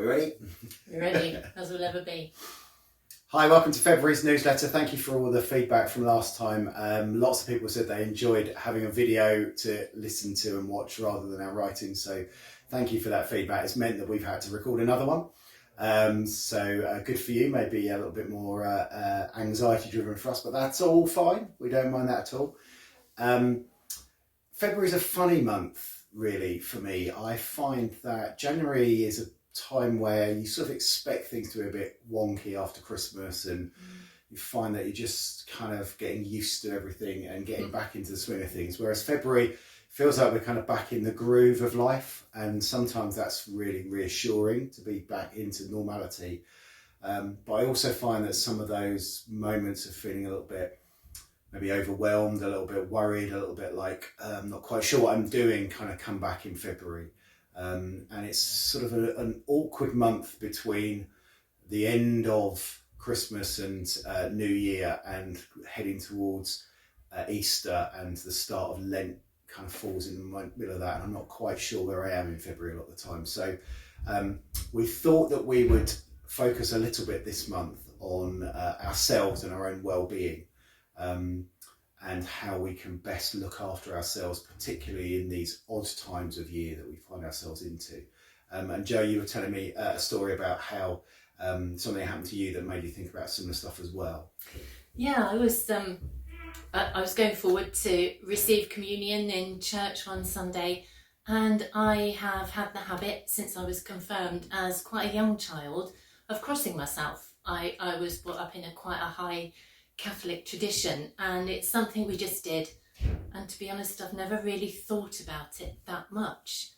We ready? We're ready, as we'll ever be. Hi, welcome to February's newsletter. Thank you for all the feedback from last time. Lots of people said they enjoyed having a video to listen to and watch rather than our writing. So thank you for that feedback. It's meant that we've had to record another one. So good for you, maybe a little bit more anxiety driven for us, but that's all fine. We don't mind that at all. February's a funny month, really, for me. I find that January is a time where you sort of expect things to be a bit wonky after Christmas, and you find that you're just kind of getting used to everything and getting back into the swing of things. Whereas February feels like we're kind of back in the groove of life, and sometimes that's really reassuring to be back into normality. But I also find that some of those moments of feeling a little bit maybe overwhelmed, a little bit worried, a little bit like not quite sure what I'm doing, kind of come back in February. And it's sort of an awkward month between the end of Christmas and New Year and heading towards Easter, and the start of Lent kind of falls in the middle of that, and I'm not quite sure where I am in February a lot of the time. So we thought that we would focus a little bit this month on ourselves and our own well-being, and how we can best look after ourselves, particularly in these odd times of year that we find ourselves into. And Joe, you were telling me a story about how something happened to you that made you think about similar stuff as well. Yeah, I was going forward to receive communion in church one Sunday, and I have had the habit since I was confirmed as quite a young child of crossing myself. I was brought up in quite a high Catholic tradition, and it's something we just did, and to be honest, I've never really thought about it that much,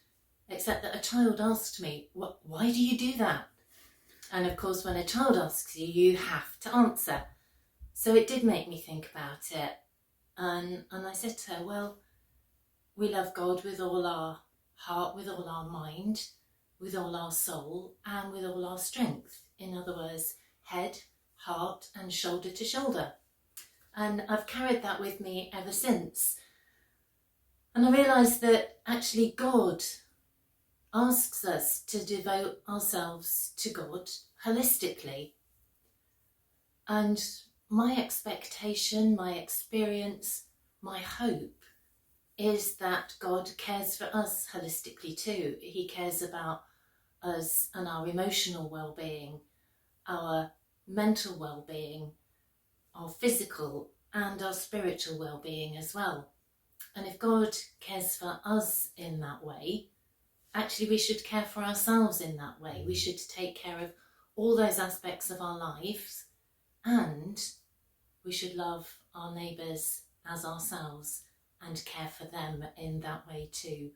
except that a child asked me, why do you do that? And of course, when a child asks you, you have to answer. So it did make me think about it, and I said to her, well, we love God with all our heart, with all our mind, with all our soul, and with all our strength. In other words, head, heart and shoulder to shoulder. And I've carried that with me ever since. And I realised that actually God asks us to devote ourselves to God holistically. And my expectation, my experience, my hope is that God cares for us holistically too. He cares about us and our emotional well-being, our mental well-being, our physical and our spiritual well-being as well. And if God cares for us in that way, actually we should care for ourselves in that way. We should take care of all those aspects of our lives, and we should love our neighbours as ourselves and care for them in that way too.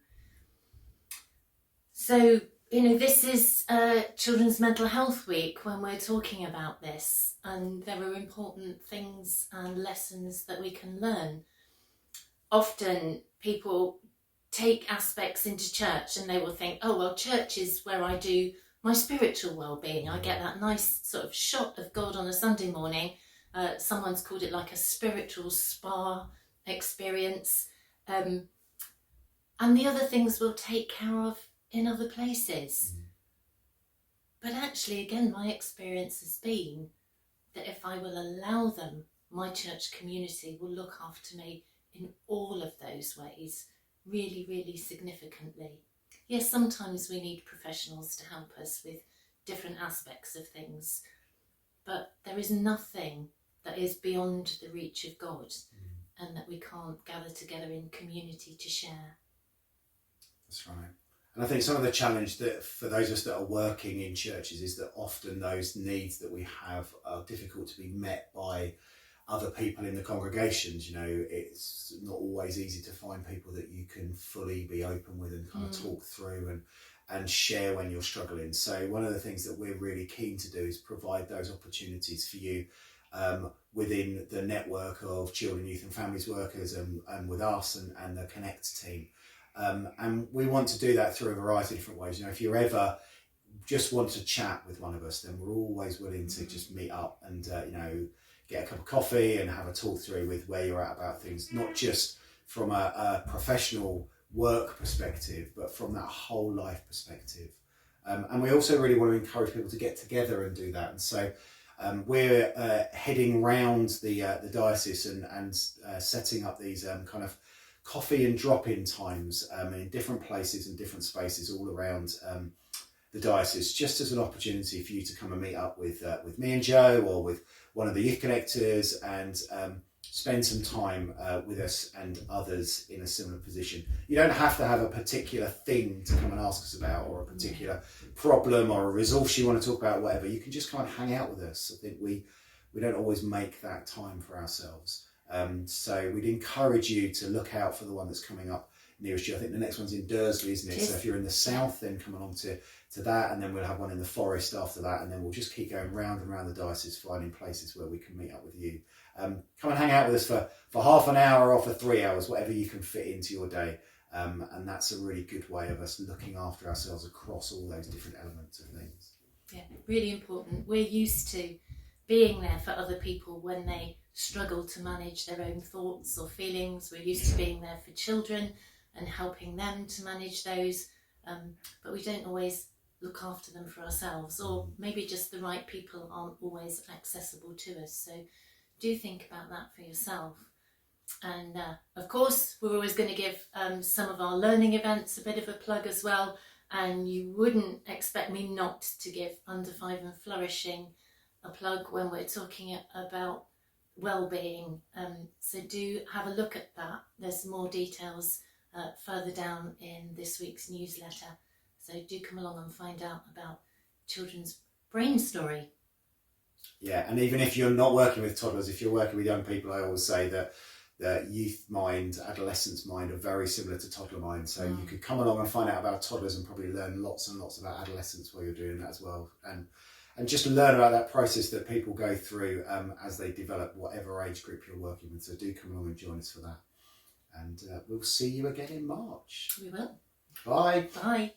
So, this is Children's Mental Health Week when we're talking about this, and there are important things and lessons that we can learn. Often people take aspects into church and they will think, oh, well, church is where I do my spiritual well-being. I get that nice sort of shot of God on a Sunday morning. Someone's called it like a spiritual spa experience. And the other things we'll take care of in other places. But actually, again, my experience has been that if I will allow them, my church community will look after me in all of those ways, really, really significantly. Yes, sometimes we need professionals to help us with different aspects of things, but there is nothing that is beyond the reach of God, and that we can't gather together in community to share. That's right. And I think some of the challenge that for those of us that are working in churches is that often those needs that we have are difficult to be met by other people in the congregations. It's not always easy to find people that you can fully be open with and kind of talk through and share when you're struggling. So one of the things that we're really keen to do is provide those opportunities for you within the network of children, youth and families workers, and with us and the Connect team. And we want to do that through a variety of different ways. If you ever just want to chat with one of us, then we're always willing to just meet up and, get a cup of coffee and have a talk through with where you're at about things, not just from a professional work perspective, but from that whole life perspective. And we also really want to encourage people to get together and do that. And so we're heading round the diocese and setting up these kind of coffee and drop-in times in different places and different spaces all around the diocese, just as an opportunity for you to come and meet up with me and Joe, or with one of the youth connectors, and spend some time with us and others in a similar position. You don't have to have a particular thing to come and ask us about, or a particular problem or a resource you want to talk about, whatever. You can just come and hang out with us. I think we don't always make that time for ourselves. So we'd encourage you to look out for the one that's coming up nearest you. I think the next one's in Dursley, isn't it? So if you're in the south, then come along to that, and then we'll have one in the forest after that, and then we'll just keep going round and round the diocese, finding places where we can meet up with you. Come and hang out with us for half an hour or for 3 hours, whatever you can fit into your day. And that's a really good way of us looking after ourselves across all those different elements of things. Yeah, really important. We're used to being there for other people when they struggle to manage their own thoughts or feelings. We're used to being there for children and helping them to manage those, but we don't always look after them for ourselves, or maybe just the right people aren't always accessible to us. So do think about that for yourself. And of course, we're always going to give some of our learning events a bit of a plug as well, and you wouldn't expect me not to give Under 5 and Flourishing a plug when we're talking about well-being. So do have a look at that. There's more details further down in this week's newsletter. So do come along and find out about Children's Brain Story. Yeah, and even if you're not working with toddlers, if you're working with young people, I always say that the youth mind, adolescence mind are very similar to toddler mind. So you could come along and find out about toddlers and probably learn lots and lots about adolescence while you're doing that as well. And just learn about that process that people go through as they develop, whatever age group you're working with. So do come along and join us for that. And we'll see you again in March. We will. Bye. Bye.